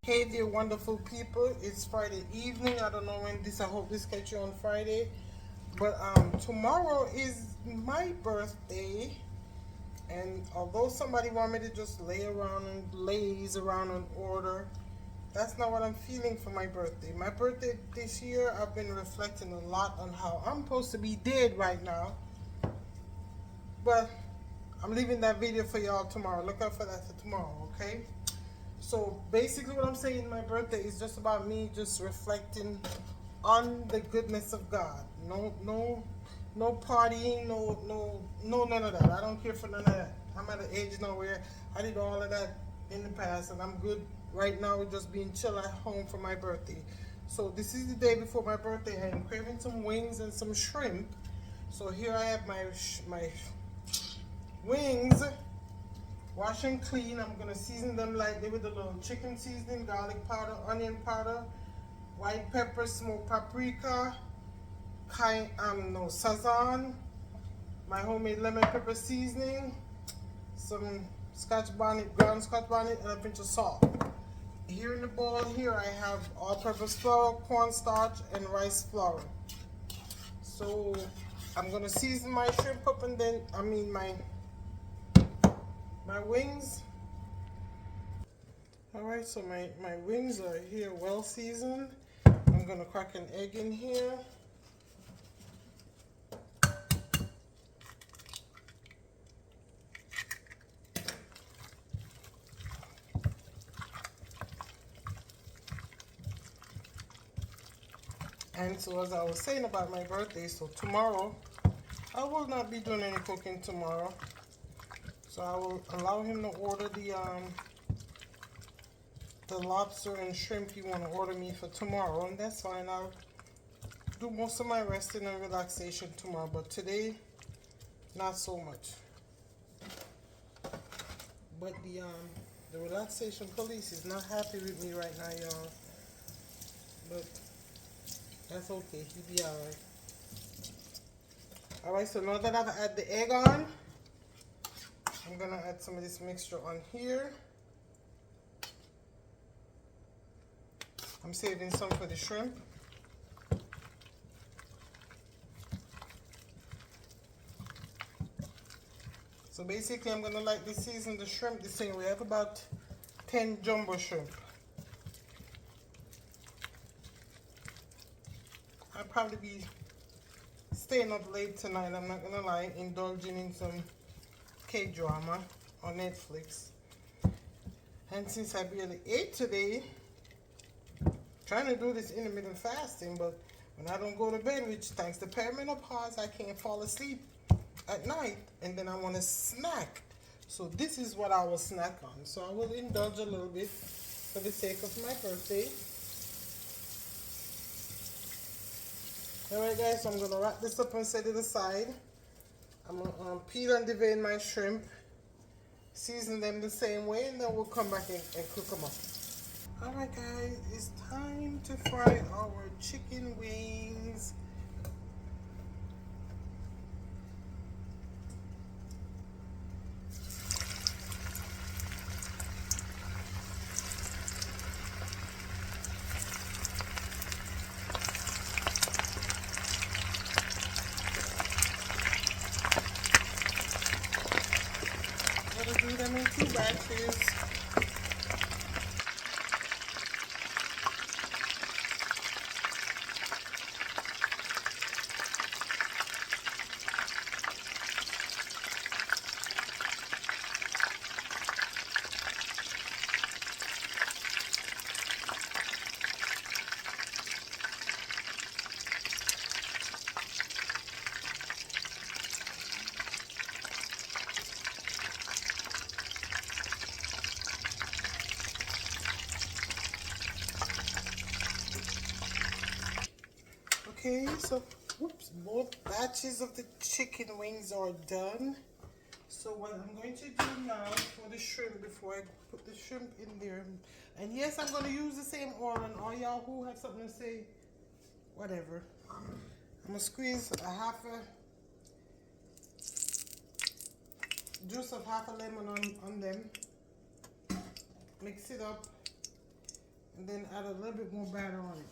Hey there, wonderful people. It's Friday evening. I don't know when this. I hope this catch you on Friday. But tomorrow is my birthday, and although somebody want me to just lay around and laze around and order, that's not what I'm feeling for my birthday. My birthday this year, I've been reflecting a lot on how I'm supposed to be dead right now. But I'm leaving that video for y'all tomorrow. Look out for that for tomorrow, okay? So basically what I'm saying, my birthday is just about me just reflecting on the goodness of God. No partying, no none of that. I don't care for none of that. I'm at an age now where I did all of that in the past and I'm good right now with just being chill at home for my birthday. So this is the day before my birthday. I'm craving some wings and some shrimp. So here I have my wings. Wash and clean. I'm gonna season them lightly with a little chicken seasoning, garlic powder, onion powder, white pepper, smoked paprika, sazon, my homemade lemon pepper seasoning, some ground scotch bonnet, and a pinch of salt. Here in the bowl here I have all-purpose flour, cornstarch, and rice flour. So I'm gonna season my shrimp up and then my wings. Alright, so my wings are here well seasoned. I'm going to crack an egg in here. And so as I was saying about my birthday, so tomorrow, I will not be doing any cooking tomorrow. So I will allow him to order the lobster and shrimp he want to order me for tomorrow, and that's fine. I'll do most of my resting and relaxation tomorrow, but today, not so much. But the relaxation police is not happy with me right now, y'all. But that's okay. He'll be alright. Alright, so now that I've added the egg on, I'm gonna add some of this mixture on here. I'm saving some for the shrimp. So basically I'm gonna lightly season the shrimp the same way. I have about 10 jumbo shrimp. I'll probably be staying up late tonight, I'm not gonna lie, indulging in some K-drama on Netflix. And since I barely ate today, trying to do this intermittent fasting, but when I don't go to bed, which thanks to perimenopause, I can't fall asleep at night, and then I want to snack. So this is what I will snack on. So I will indulge a little bit for the sake of my birthday. Alright guys, so I'm going to wrap this up and set it aside. I'm going to peel and devein my shrimp, season them the same way, and then we'll come back and cook them up. Alright guys, it's time to fry our chicken wings. Gotta do them in 2 batches. Okay, so both batches of the chicken wings are done. So what I'm going to do now for the shrimp, before I put the shrimp in there, and yes, I'm going to use the same oil, and all y'all who have something to say, whatever. I'm going to squeeze juice of half a lemon on them, mix it up, and then add a little bit more batter on it.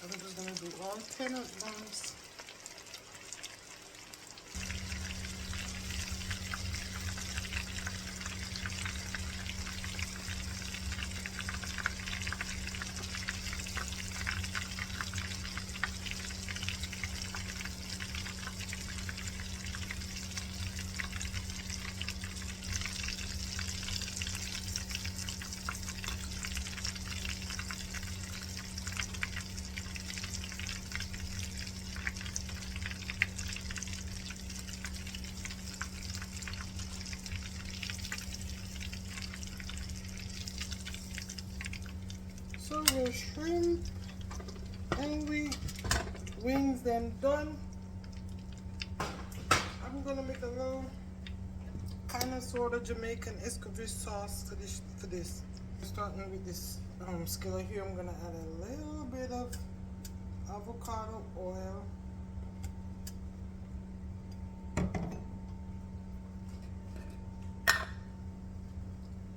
I'm just going to do all 10 at once. So we're shrimp and wings them done. I'm gonna make a little kind of sort of Jamaican Escovitch sauce for this. Starting with this skillet here, I'm gonna add a little bit of avocado oil.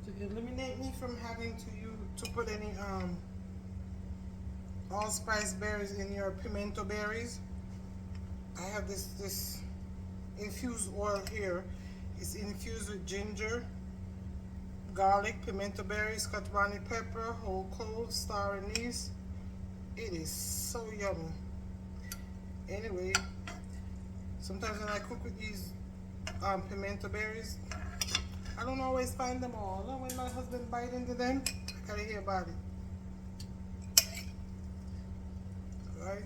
To eliminate me from having to put any allspice berries in your pimento berries, I have this infused oil here. It's infused with ginger, garlic, pimento berries, cotton pepper, whole cloves, star anise. It is so yummy. Anyway, sometimes when I cook with these pimento berries, I don't always find them all. And when my husband bites into them, I gotta hear about it. Right?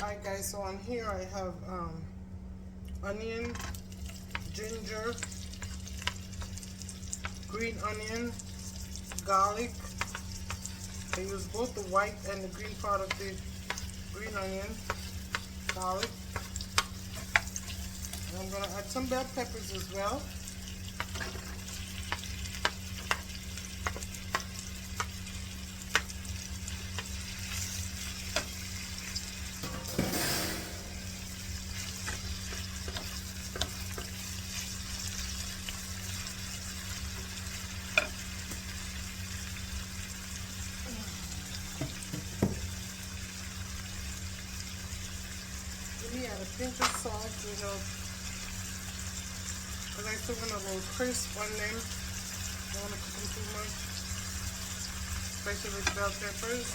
Alright guys, so on here I have onion, ginger, green onion, garlic. I use both the white and the green part of the green onion, garlic. And I'm going to add some bell peppers as well. Add a pinch of salt to help, because I still want a little crisp on them. I don't want to cook them too much, especially with bell peppers.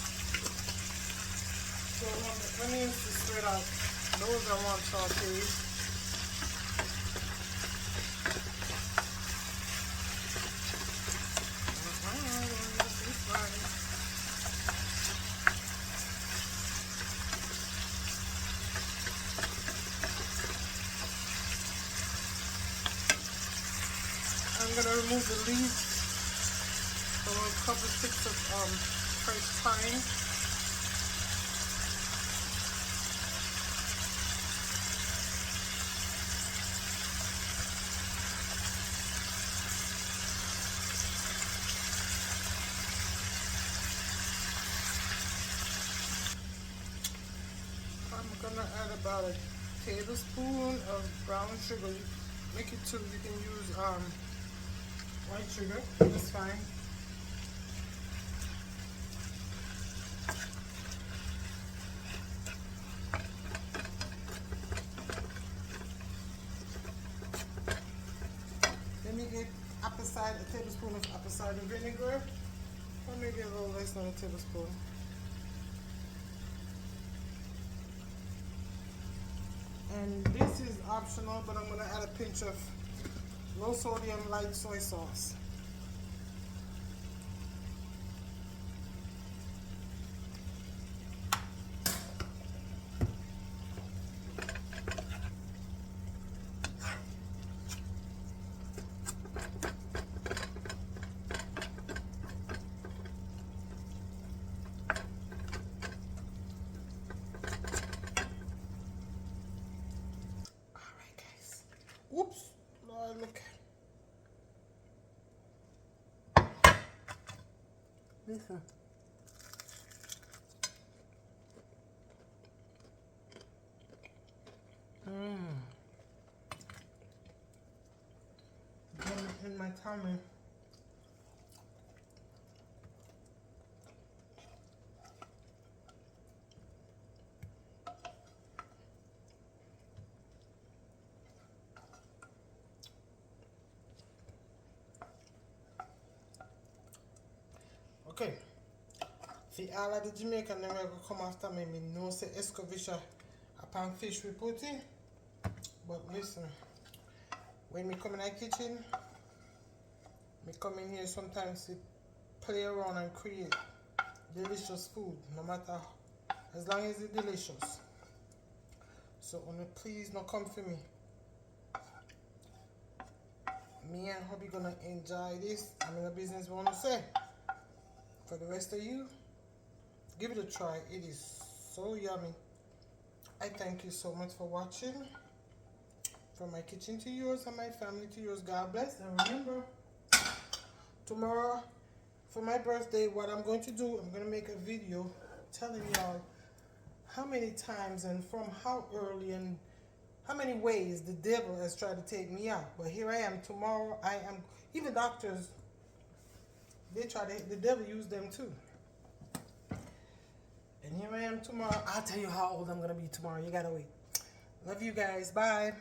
So I want the onions to spread out. Those I want sauteed. I'm going to remove the leaves, so a couple sticks of fresh thyme. I'm going to add about a tablespoon of brown sugar. Make it two. You can use white sugar, that's fine. add a tablespoon of apple cider vinegar, or maybe a little less than a tablespoon. And this is optional, but I'm going to add a pinch of low sodium light soy sauce. Oops, Lord, look. Listen. In my tummy. Okay. See, all of the Jamaican them will come after me. Me know say Escovitch a pan fish we put in. But listen, when me come in the kitchen, me come in here sometimes to play around and create delicious food, no matter as long as it's delicious. So please no come for me. Me and hubby gonna enjoy this. I'm in a business we wanna say. For the rest of you, give it a try. It is so yummy. I thank you so much for watching. From my kitchen to yours and my family to yours. God bless. And remember, tomorrow for my birthday, what I'm going to do, I'm going to make a video telling y'all how many times and from how early and how many ways the devil has tried to take me out. But here I am tomorrow. I am, even doctors, the devil used them too. And here I am tomorrow. I'll tell you how old I'm going to be tomorrow. You got to wait. Love you guys. Bye.